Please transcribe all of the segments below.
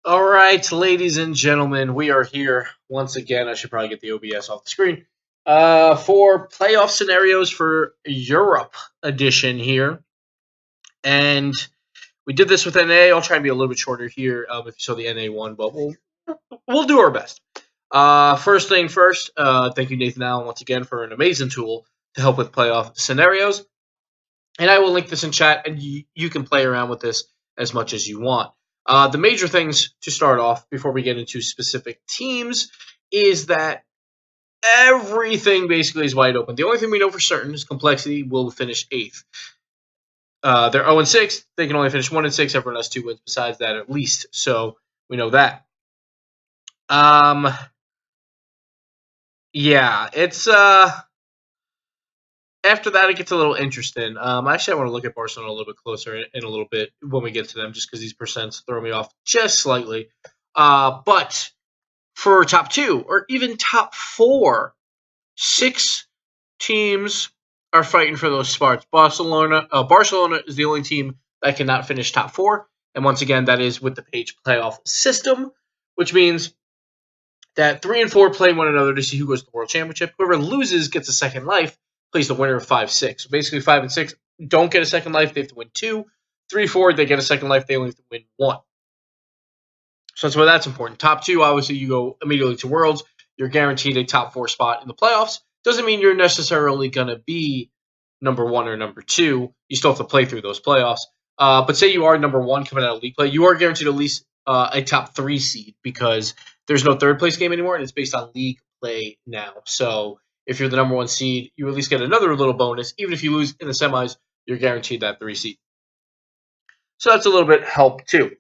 All right, ladies and gentlemen, we are here once again. I should probably get the OBS off the screen for playoff scenarios for Europe edition here. And we did this with NA. I'll try and be a little bit shorter here if you saw the NA one, but we'll do our best. First thing first, thank you, Nathan Allen, once again for an amazing tool to help with playoff scenarios. And I will link this in chat, and you can play around with this as much as you want. The major things to start off before we get into specific teams is that everything basically is wide open. The only thing we know for certain is Complexity will finish 8th. They're 0-6. They can only finish 1-6. Everyone has 2 wins besides that at least. So we know that. Yeah, it's after that, it gets a little interesting. Actually, I want to look at Barcelona a little bit closer in a little bit when we get to them, just because these percents throw me off just slightly. But for top 2 or even top 4, 6 teams are fighting for those spots. Barcelona is the only team that cannot finish top 4, and once again, that is with the page playoff system, which means that 3 and 4 play one another to see who goes to the World Championship. Whoever loses gets a second life, plays the winner of 5-6. So basically, 5 and 6 don't get a second life; they have to win 2. 3, 4, they get a second life; they only have to win 1. So that's why that's important. Top 2, obviously, you go immediately to Worlds. You're guaranteed a top 4 spot in the playoffs. Doesn't mean you're necessarily going to be number 1 or number 2. You still have to play through those playoffs. But say you are number 1 coming out of league play, you are guaranteed at least a top 3 seed because there's no third place game anymore, and it's based on league play now. So if you're the number 1 seed, you at least get another little bonus. Even if you lose in the semis, you're guaranteed that 3 seed. So that's a little bit help too.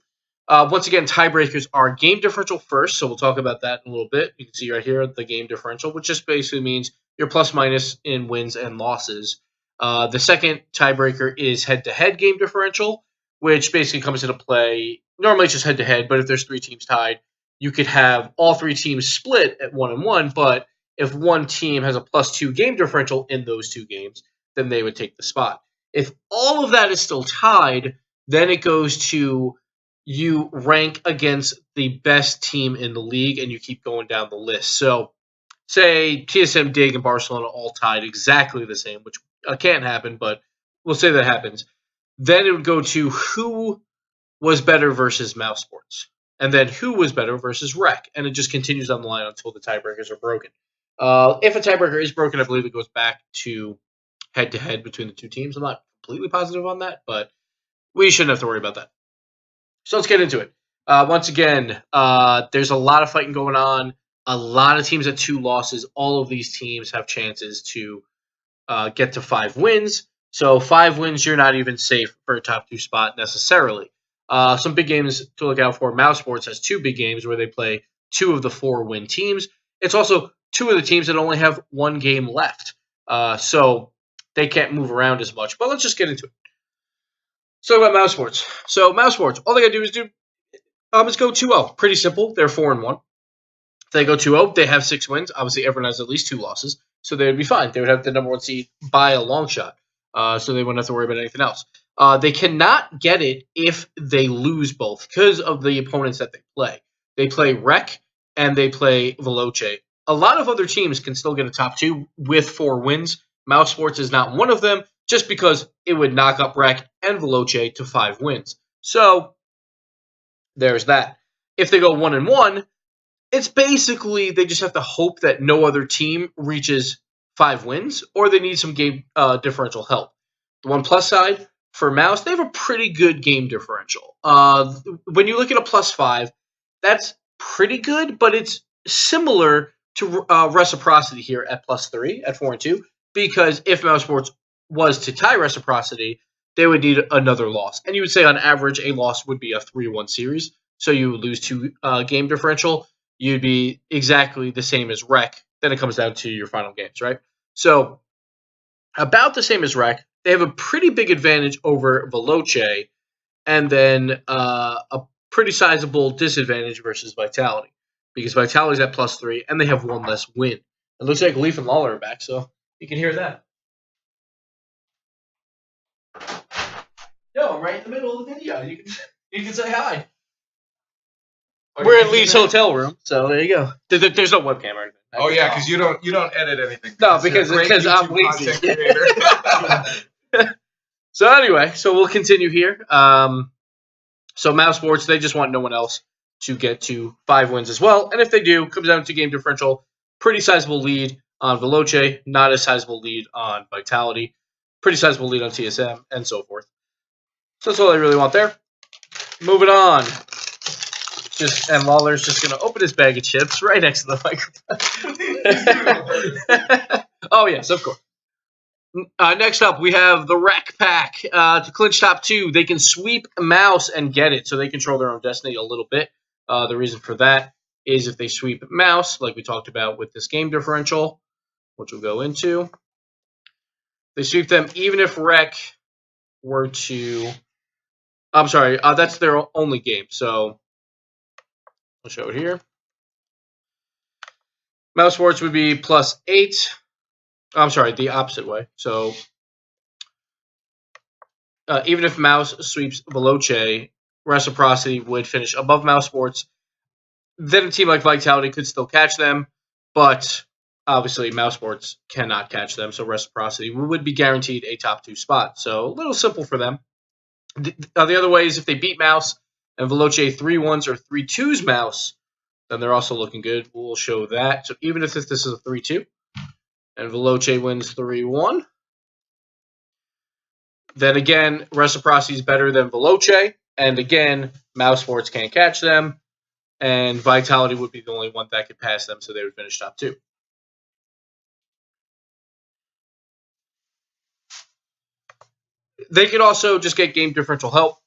Once again, tiebreakers are game differential first, so we'll talk about that in a little bit. You can see right here the game differential, which just basically means your plus minus in wins and losses. The second tiebreaker is head-to-head game differential, which basically comes into play. Normally it's just head-to-head, but if there's 3 teams tied, you could have all 3 teams split at 1-1, but if one team has a +2 game differential in those 2 games, then they would take the spot. If all of that is still tied, then it goes to you rank against the best team in the league, and you keep going down the list. So, say TSM, Dig, and Barcelona all tied exactly the same, which can't happen, but we'll say that happens. Then it would go to who was better versus Mouse Sports, and then who was better versus Rec, and it just continues on the line until the tiebreakers are broken. If a tiebreaker is broken, I believe it goes back to head-to-head between the 2 teams. I'm not completely positive on that, but we shouldn't have to worry about that. So let's get into it. Once again, there's a lot of fighting going on. A lot of teams at 2 losses. All of these teams have chances to get to 5 wins. So 5 wins, you're not even safe for a top 2 spot necessarily. Some big games to look out for. Mouse Sports has 2 big games where they play 2 of the 4 win teams. It's also 2 of the teams that only have 1 game left. So they can't move around as much. But let's just get into it. So about Mouse Sports. So Mouse Sports, all they got to do is go 2-0. Pretty simple. They're 4-1. If they go 2-0, they have 6 wins. Obviously, everyone has at least 2 losses, so they would be fine. They would have the number 1 seed by a long shot, so they wouldn't have to worry about anything else. They cannot get it if they lose both because of the opponents that they play. They play Rec and they play Veloce. A lot of other teams can still get a top 2 with 4 wins. Mouse Sports is not one of them, just because it would knock up Rec and Veloce to 5 wins. So there's that. If they go 1-1, it's basically they just have to hope that no other team reaches 5 wins, or they need some game differential help. The one plus side for Mouse, they have a pretty good game differential. When you look at a +5, that's pretty good, but it's similar to Reciprocity here at +3 at 4-2, because if Mouse Sports was to tie Reciprocity, they would need another loss. And you would say on average a loss would be a 3-1 series. So you would lose 2 game differential. You'd be exactly the same as Rec. Then it comes down to your final games, right? So about the same as Rec. They have a pretty big advantage over Veloce, and then a pretty sizable disadvantage versus Vitality, because Vitality's at +3, and they have 1 less win. It looks like Leaf and Lawler are back, so you can hear that. No, I'm right in the middle of the video. You can say hi. We're at Lee's hotel room, so there you go. There's no webcam or anything. Oh yeah, because you don't edit anything. No, because I'm lazy. So anyway, we'll continue here. So Mouse Sports, they just want no one else to get to 5 wins as well, and if they do, comes down to game differential. Pretty sizable lead on Veloce, not a sizable lead on Vitality, pretty sizable lead on TSM, and so forth. So that's all I really want there. Moving on. And Lawler's just going to open his bag of chips right next to the microphone. Oh, yes, of course. Next up, we have the Wreck Pack. To clinch top 2, they can sweep Mouse and get it, so they control their own destiny a little bit. The reason for that is if they sweep Mouse, like we talked about with this game differential, which we'll go into, they sweep them even if Wreck were to... I'm sorry, that's their only game, so I'll show it here. Mouse Sports would be +8. I'm sorry, the opposite way. So even if Mouse sweeps Veloce, Reciprocity would finish above Mouse Sports. Then a team like Vitality could still catch them, but obviously Mouse Sports cannot catch them, so Reciprocity would be guaranteed a top 2 spot. So a little simple for them. The other way is if they beat Mouse and Veloce 3-1s or 3-2s Mouse, then they're also looking good. We'll show that. So even if this is a 3-2 and Veloce wins 3-1, then again, Reciprocity is better than Veloce, and again, Mouse Sports can't catch them, and Vitality would be the only one that could pass them, so they would finish top 2. They could also just get game differential help,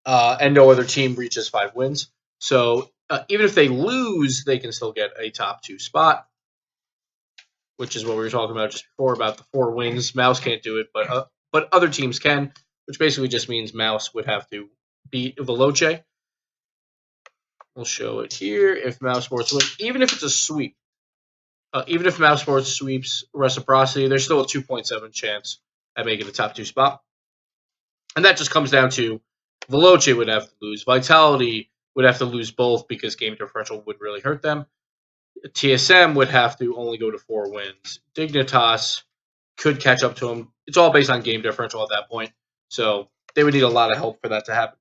and no other team reaches 5 wins. So even if they lose, they can still get a top 2 spot, which is what we were talking about just before about the 4 wins. Mouse can't do it, but other teams can, which basically just means Mouse would have to beat Veloce. We'll show it here. If Mouse Sports wins, even if it's a sweep, even if Mouse Sports sweeps Reciprocity, there's still a 2.7 chance at making the top 2 spot. And that just comes down to Veloce would have to lose. Vitality would have to lose both because game differential would really hurt them. TSM would have to only go to 4 wins. Dignitas could catch up to them. It's all based on game differential at that point. So they would need a lot of help for that to happen.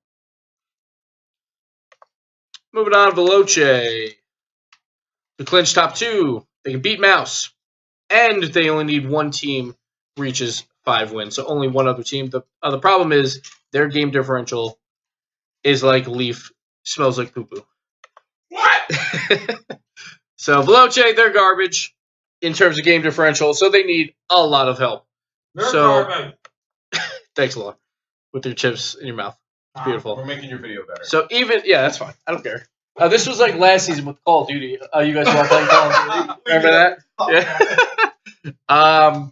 Moving on, Veloce. To clinch top 2, they can beat Mouse. And they only need 1 team reaches 5 wins. So only 1 other team. The problem is their game differential is like Leaf smells like poo-poo. What? So Veloce, they're garbage in terms of game differential. So they need a lot of help. They're garbage. Thanks a lot. With your chips in your mouth. It's beautiful. We're making your video better. So that's fine. I don't care. This was like last season with Call of Duty. You guys were playing Call of Duty. Remember that? Yeah.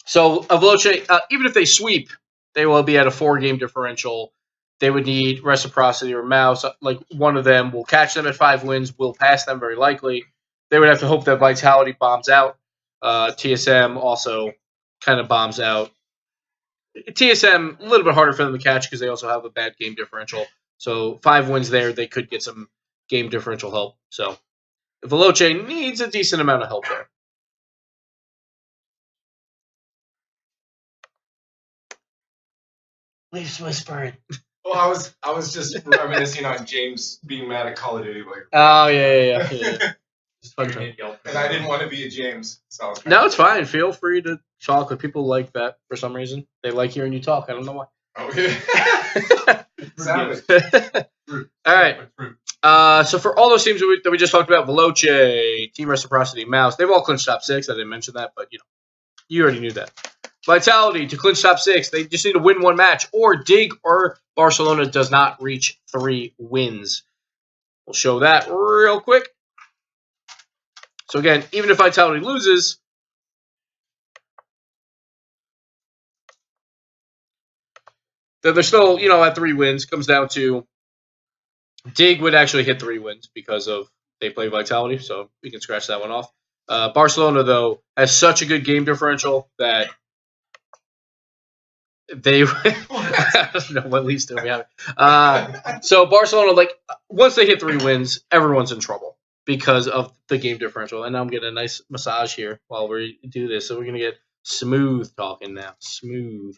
So Veloce, even if they sweep, they will be at a 4-game differential. They would need Reciprocity or Mouse. Like one of them will catch them at 5 wins, will pass them very likely. They would have to hope that Vitality bombs out. TSM also kind of bombs out. TSM, a little bit harder for them to catch because they also have a bad game differential. So 5 wins there, they could get some game differential help. So Veloce needs a decent amount of help there. Leaf's whispering. Well, I was just reminiscing on James being mad at Call of Duty. Like, oh yeah. Just fun and I didn't want to be a James. So no, it's fine. Feel free to talk. But people like that for some reason. They like hearing you talk. I don't know why. Oh yeah. Savage. All right. So for all those teams that we just talked about, Veloce, Team Reciprocity, Mouse, they've all clinched top 6. I didn't mention that, but you already knew that. Vitality, to clinch top 6, they just need to win 1 match, or Dig or Barcelona does not reach 3 wins. We'll show that real quick. So again, even if Vitality loses, then they're still, at 3 wins. Comes down to Dig would actually hit 3 wins because of they play Vitality, so we can scratch that one off. Barcelona, though, has such a good game differential that they I don't know what leads to we have. So Barcelona, like once they hit 3 wins, everyone's in trouble because of the game differential. And now I'm getting a nice massage here while we do this. So we're gonna get smooth talking now. Smooth.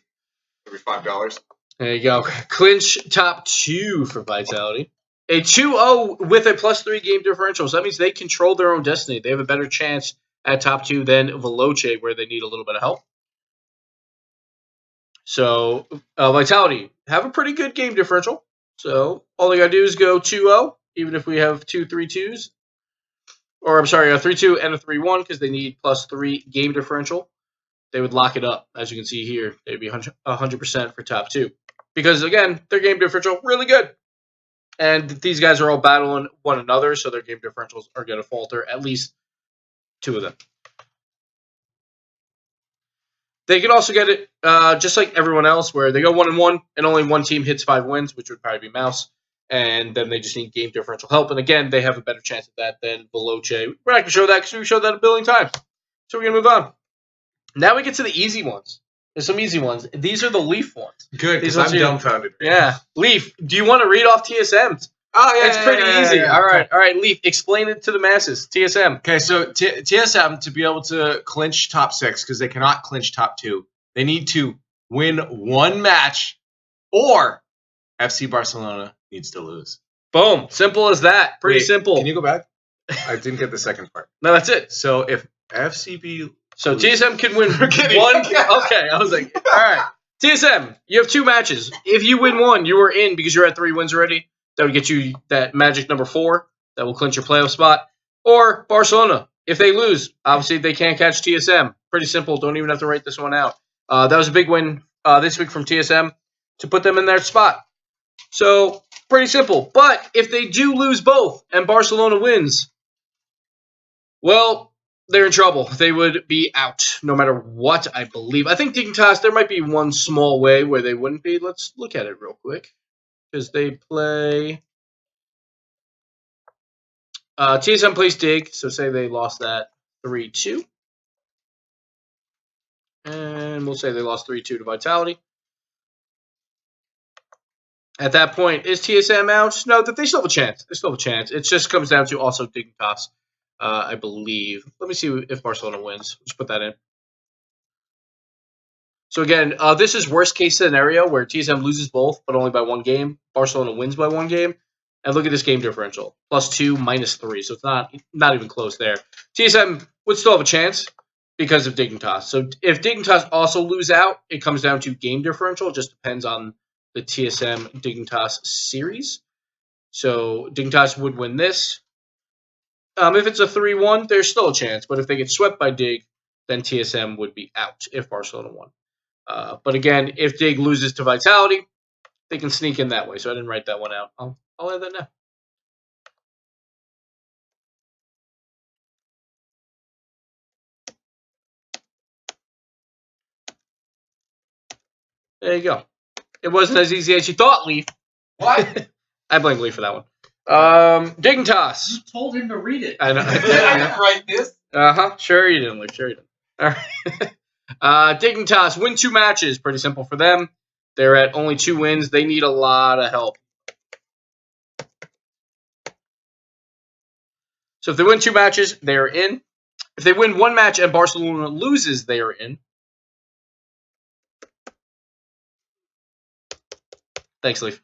Every $5. There you go. Clinch top 2 for Vitality. A 2-0 with a +3 game differential. So that means they control their own destiny. They have a better chance at top 2 than Veloce, where they need a little bit of help. So Vitality have a pretty good game differential. So all they got to do is go 2-0, even if we have 2 3-2s. Or I'm sorry, a 3-2 and a 3-1 because they need +3 game differential. They would lock it up. As you can see here, they'd be 100% for top 2. Because, again, their game differential really good. And these guys are all battling one another, so their game differentials are going to falter, at least 2 of them. They could also get it just like everyone else, where they go 1-1 and only one team hits 5 wins, which would probably be Mouse, and then they just need game differential help. And again, they have a better chance at that than Veloce. We're not going to show that because we showed that a billion times. So we're going to move on. Now we get to the easy ones. There's some easy ones. These are the Leaf ones. Good, because I'm dumbfounded. Yeah. Leaf, do you want to read off TSMs? Oh, yeah. It's pretty easy. Yeah. All right, Leaf, explain it to the masses. TSM. Okay, so TSM, to be able to clinch top 6, because they cannot clinch top 2, they need to win 1 match, or FC Barcelona needs to lose. Boom. Simple as that. Pretty simple. Can you go back? I didn't get the second part. No, that's it. So if FCB... So TSM can win 1. Okay, I was like, all right. TSM, you have 2 matches. If you win 1, you are in because you're at 3 wins already. That would get you that magic number 4. That will clinch your playoff spot. Or Barcelona. If they lose, obviously they can't catch TSM. Pretty simple. Don't even have to write this one out. That was a big win this week from TSM to put them in their spot. So, pretty simple. But if they do lose both and Barcelona wins, well, they're in trouble. They would be out no matter what, I believe. I think Dignitas, there might be one small way where they wouldn't be. Let's look at it real quick. Because they play... TSM plays Dig, so say they lost that 3-2. And we'll say they lost 3-2 to Vitality. At that point, is TSM out? No, they still have a chance. They still have a chance. It just comes down to also Dignitas, I believe. Let me see if Barcelona wins. Let's put that in. So again, this is worst case scenario where TSM loses both, but only by 1 game. Barcelona wins by 1 game. And look at this game differential. +2, -3. So it's not even close there. TSM would still have a chance because of Dignitas. So if Dignitas also lose out, it comes down to game differential. It just depends on the TSM Dignitas series. So Dignitas would win this. If it's a 3-1, there's still a chance. But if they get swept by Dig, then TSM would be out if Barcelona won. But again, if Dig loses to Vitality, they can sneak in that way. So I didn't write that one out. I'll add that now. There you go. It wasn't as easy as you thought, Leaf. What? I blame Leaf for that one. Dignitas. You told him to read it. I know. I didn't write this. Sure you didn't, Leaf. Sure you didn't. All right. Dignitas win 2 matches. Pretty simple for them. They're at only 2 wins. They need a lot of help. So if they win 2 matches, they are in. If they win 1 match and Barcelona loses, they are in. Thanks, Leaf.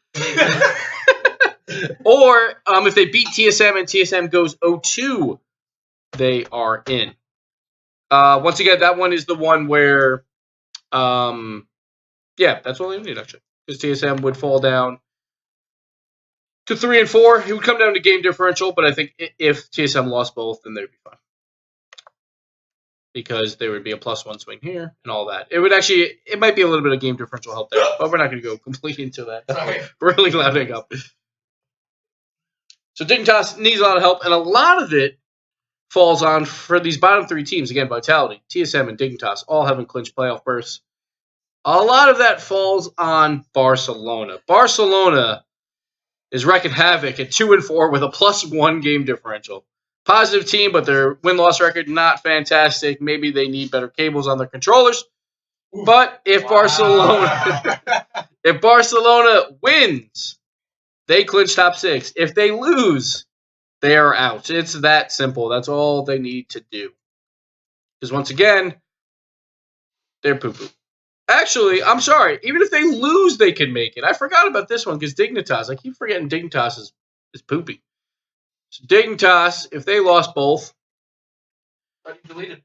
Or if they beat TSM and TSM goes 0-2, they are in. Once again, that one is the one where, that's all they need, actually. Because TSM would fall down to 3 and 4. It would come down to game differential, but I think if TSM lost both, then they'd be fine. Because there would be a +1 swing here and all that. It might be a little bit of game differential help there, but we're not going to go completely into that. Sorry. Really louding up. So Dignitas needs a lot of help, and a lot of it falls on for these bottom 3 teams. Again, Vitality, TSM, and Dignitas all having clinched playoff berths. A lot of that falls on Barcelona. Barcelona is wrecking havoc at 2 and 4 with a +1 game differential. Positive team, but their win-loss record not fantastic. Maybe they need better cables on their controllers. But if Barcelona wins, they clinch top 6. If they lose, they are out. It's that simple. That's all they need to do. Because once again, they're poo-poo. Actually, I'm sorry. Even if they lose, they can make it. I forgot about this one because Dignitas. I keep forgetting Dignitas is poopy. So Dignitas, if they lost both. But you deleted.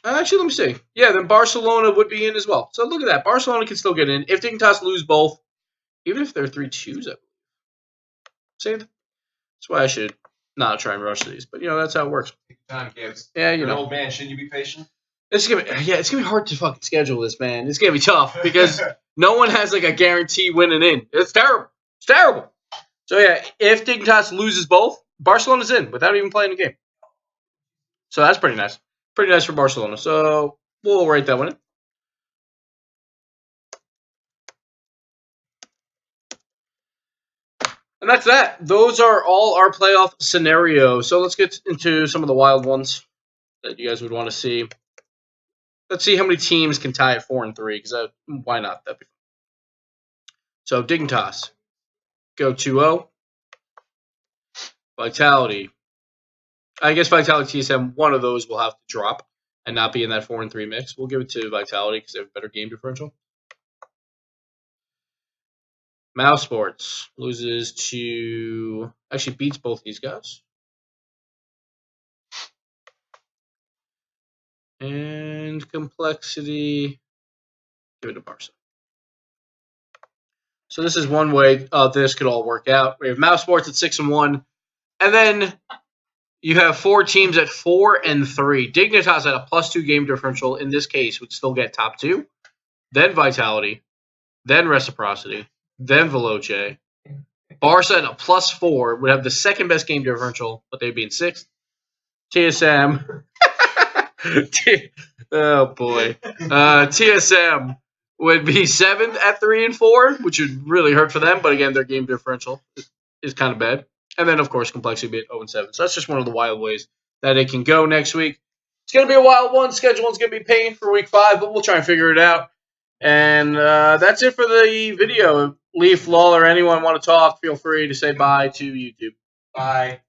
Actually, let me see. Yeah, then Barcelona would be in as well. So look at that. Barcelona can still get in. If Dignitas lose both, even if they're 3-2s, I believe. See, that's why I should not try and rush these. But, that's how it works. Take your time, Gibbs. Yeah, You're an old man. Shouldn't you be patient? It's gonna be hard to fucking schedule this, man. It's gonna be tough because no one has like a guarantee winning in. It's terrible. It's terrible. So yeah, if Dignitas loses both, Barcelona's in without even playing the game. So that's pretty nice. Pretty nice for Barcelona. So we'll write that one in. And that's that. Those are all our playoff scenarios. So let's get into some of the wild ones that you guys would want to see. Let's see how many teams can tie at 4-3, because why not? That'd be fun. So Dignitas, go 2-0. Vitality. I guess Vitality TSM, one of those will have to drop and not be in that 4-3 mix. We'll give it to Vitality because they have a better game differential. Mouse Sports loses to... Actually beats both these guys. And Complexity, give it to Barca. So this is one way this could all work out. We have Mouse Sports at 6-1. And then you have 4 teams at 4-3. Dignitas at a +2 game differential, in this case, would still get top 2. Then Vitality. Then Reciprocity. Then Veloce. Barca at a +4 would have the second best game differential, but they'd be in 6th. TSM. Oh boy. TSM would be 7th at 3-4, which would really hurt for them. But again, their game differential is kind of bad. And then, of course, Complexity be at 0-7. So that's just one of the wild ways that it can go next week. It's going to be a wild one. Scheduling's going to be pain for week 5, but we'll try and figure it out. And that's it for the video. If Leaf, Law, or anyone want to talk, feel free to say bye to YouTube. Bye.